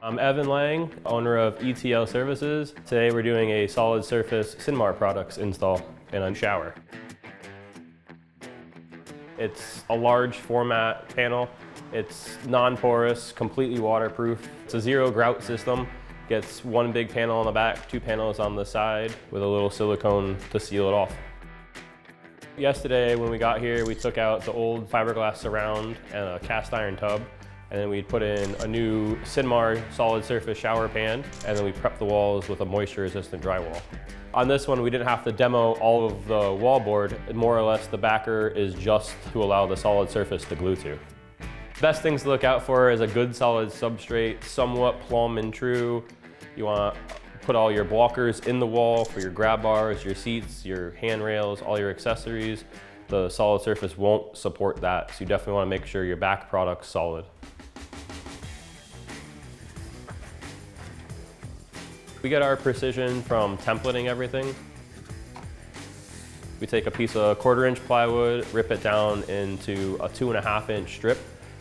I'm Evan Lang, owner of ETL Services. Today we're doing a solid surface Sinmar products install in a shower. It's a large format panel. It's non-porous, completely waterproof. It's a zero grout system. Gets one big panel on the back, two panels on the side with a little silicone to seal it off. Yesterday when we got here, we took out the old fiberglass surround and a cast iron tub. And then we put in a new Sinmar solid surface shower pan, and then we prepped the walls with a moisture resistant drywall. On this one, we didn't have to demo all of the wallboard. More or less, the backer is just to allow the solid surface to glue to. Best things to look out for is a good solid substrate, somewhat plumb and true. You want to put all your blockers in the wall for your grab bars, your seats, your handrails, all your accessories. The solid surface won't support that, so you definitely want to make sure your back product's solid. We get our precision from templating everything. We take a piece of 1/4 inch plywood, rip it down into a 2.5 inch strip,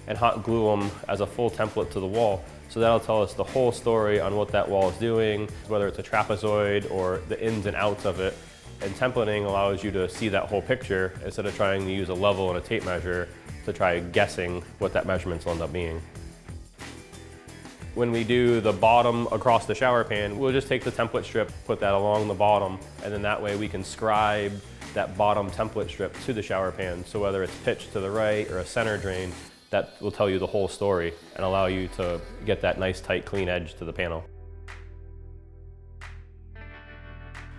and hot glue them as a full template to the wall. So that'll tell us the whole story on what that wall is doing, whether it's a trapezoid or the ins and outs of it. And templating allows you to see that whole picture instead of trying to use a level and a tape measure to try guessing what that measurements will end up being. When we do the bottom across the shower pan, we'll just take the template strip, put that along the bottom, and then that way we can scribe that bottom template strip to the shower pan. So whether it's pitched to the right or a center drain, that will tell you the whole story and allow you to get that nice, tight, clean edge to the panel.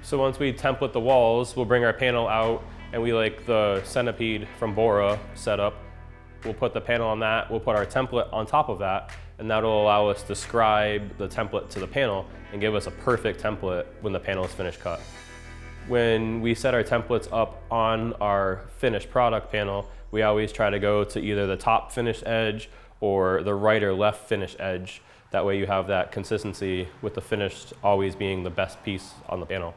So once we template the walls, we'll bring our panel out and we like the centipede from Bora set up. We'll put the panel on that, we'll put our template on top of that, and that'll allow us to scribe the template to the panel and give us a perfect template when the panel is finished cut. When we set our templates up on our finished product panel, we always try to go to either the top finished edge or the right or left finished edge. That way you have that consistency with the finished always being the best piece on the panel.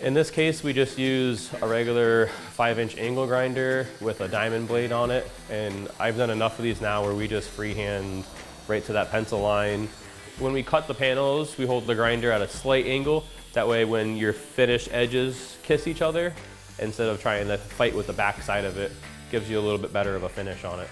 In this case, we just use a regular 5-inch angle grinder with a diamond blade on it. And I've done enough of these now where we just freehand right to that pencil line. When we cut the panels, we hold the grinder at a slight angle. That way when your finished edges kiss each other, instead of trying to fight with the back side of it, gives you a little bit better of a finish on it.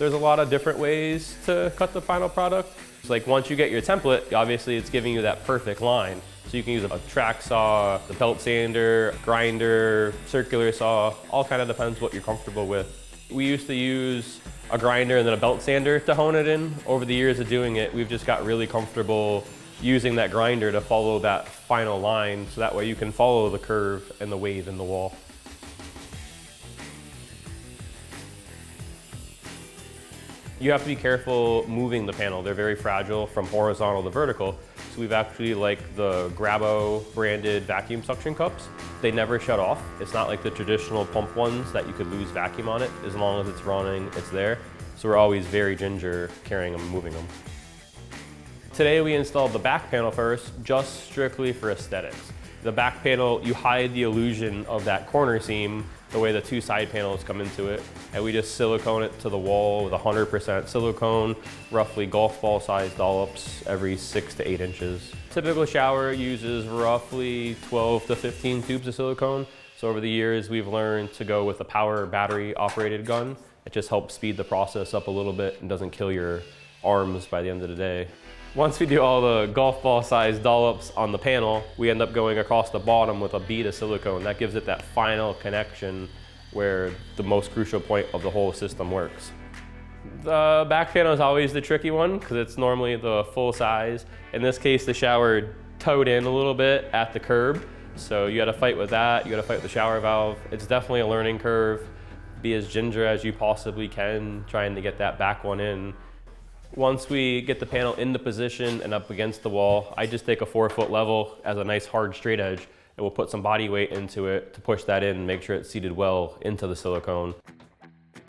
There's a lot of different ways to cut the final product. It's like once you get your template, obviously it's giving you that perfect line. So you can use a track saw, the belt sander, grinder, circular saw, all kind of depends what you're comfortable with. We used to use a grinder and then a belt sander to hone it in. Over the years of doing it, we've just got really comfortable using that grinder to follow that final line, so that way you can follow the curve and the wave in the wall. You have to be careful moving the panel. They're very fragile from horizontal to vertical. So we've actually like the Grabo branded vacuum suction cups. They never shut off. It's not like the traditional pump ones that you could lose vacuum on it. As long as it's running, it's there. So we're always very ginger carrying them, moving them. Today we installed the back panel first, just strictly for aesthetics. The back panel, you hide the illusion of that corner seam the way the two side panels come into it. And we just silicone it to the wall with 100% silicone, roughly golf ball sized dollops every 6 to 8 inches. Typical shower uses roughly 12 to 15 tubes of silicone. So over the years, we've learned to go with a power battery operated gun. It just helps speed the process up a little bit and doesn't kill your arms by the end of the day. Once we do all the golf ball sized dollops on the panel, we end up going across the bottom with a bead of silicone. That gives it that final connection where the most crucial point of the whole system works. The back panel is always the tricky one because it's normally the full size. In this case, the shower towed in a little bit at the curb. So you gotta fight with that, you gotta fight with the shower valve. It's definitely a learning curve. Be as ginger as you possibly can, trying to get that back one in. Once we get the panel into position and up against the wall, I just take a 4-foot level as a nice hard straight edge, and we'll put some body weight into it to push that in and make sure it's seated well into the silicone.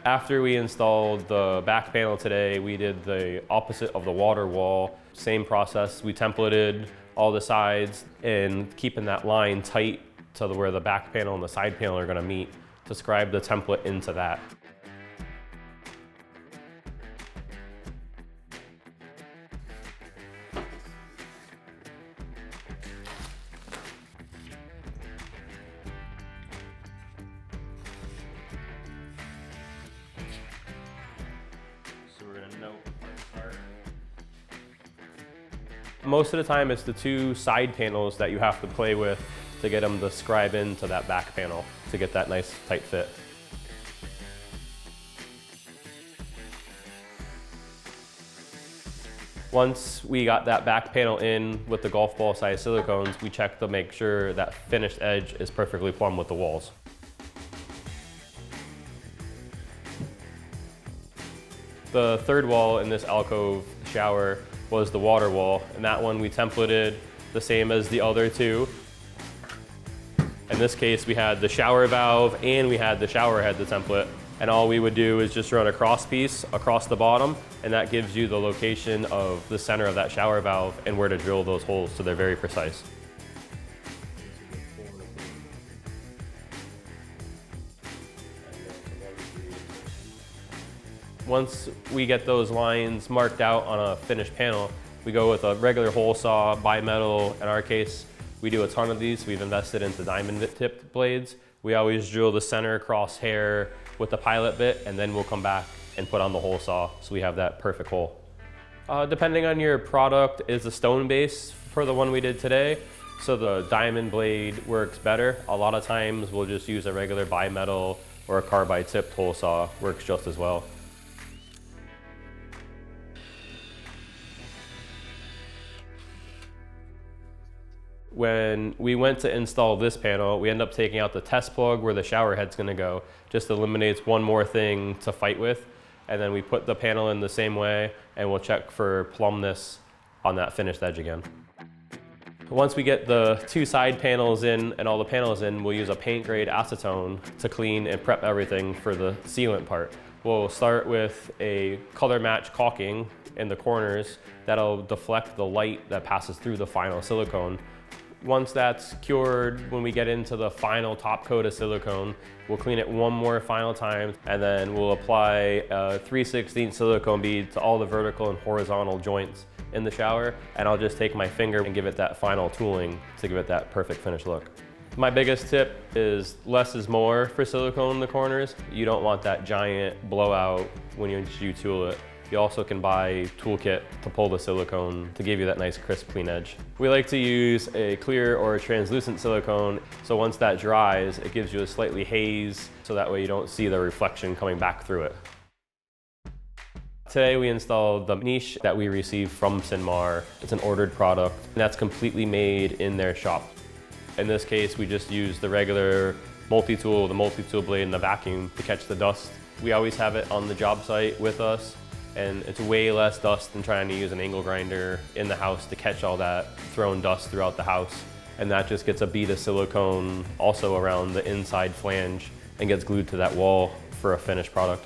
After we installed the back panel today, we did the opposite of the water wall. Same process, we templated all the sides and keeping that line tight to where the back panel and the side panel are going to meet to scribe the template into that. So we're going to note our start. Most of the time it's the two side panels that you have to play with to get them to scribe into that back panel to get that nice tight fit. Once we got that back panel in with the golf ball size silicones, we check to make sure that finished edge is perfectly plumb with the walls. The third wall in this alcove shower was the water wall, and that one we templated the same as the other two. In this case, we had the shower valve and we had the shower head, the template, and all we would do is just run a cross piece across the bottom, and that gives you the location of the center of that shower valve and where to drill those holes, so they're very precise. Once we get those lines marked out on a finished panel, we go with a regular hole saw, bimetal. In our case, we do a ton of these. We've invested into diamond tipped blades. We always drill the center crosshair with the pilot bit, and then we'll come back and put on the hole saw so we have that perfect hole. Depending on your product, is a stone base for the one we did today, so the diamond blade works better. A lot of times we'll just use a regular bimetal or a carbide tipped hole saw, works just as well. When we went to install this panel, we end up taking out the test plug where the shower head's gonna go. Just eliminates one more thing to fight with. And then we put the panel in the same way, and we'll check for plumbness on that finished edge again. Once we get the two side panels in and all the panels in, we'll use a paint grade acetone to clean and prep everything for the sealant part. We'll start with a color match caulking in the corners that'll deflect the light that passes through the final silicone. Once that's cured, when we get into the final top coat of silicone, we'll clean it one more final time, and then we'll apply a 3/16 silicone bead to all the vertical and horizontal joints in the shower, and I'll just take my finger and give it that final tooling to give it that perfect finished look. My biggest tip is less is more for silicone in the corners. You don't want that giant blowout when you tool it. You also can buy a toolkit to pull the silicone to give you that nice crisp clean edge. We like to use a clear or a translucent silicone, so once that dries, it gives you a slightly haze, so that way you don't see the reflection coming back through it. Today we installed the niche that we received from Sinmar. It's an ordered product, and that's completely made in their shop. In this case, we just use the regular multi-tool, the multi-tool blade and the vacuum to catch the dust. We always have it on the job site with us, and it's way less dust than trying to use an angle grinder in the house to catch all that thrown dust throughout the house. And that just gets a bead of silicone also around the inside flange and gets glued to that wall for a finished product.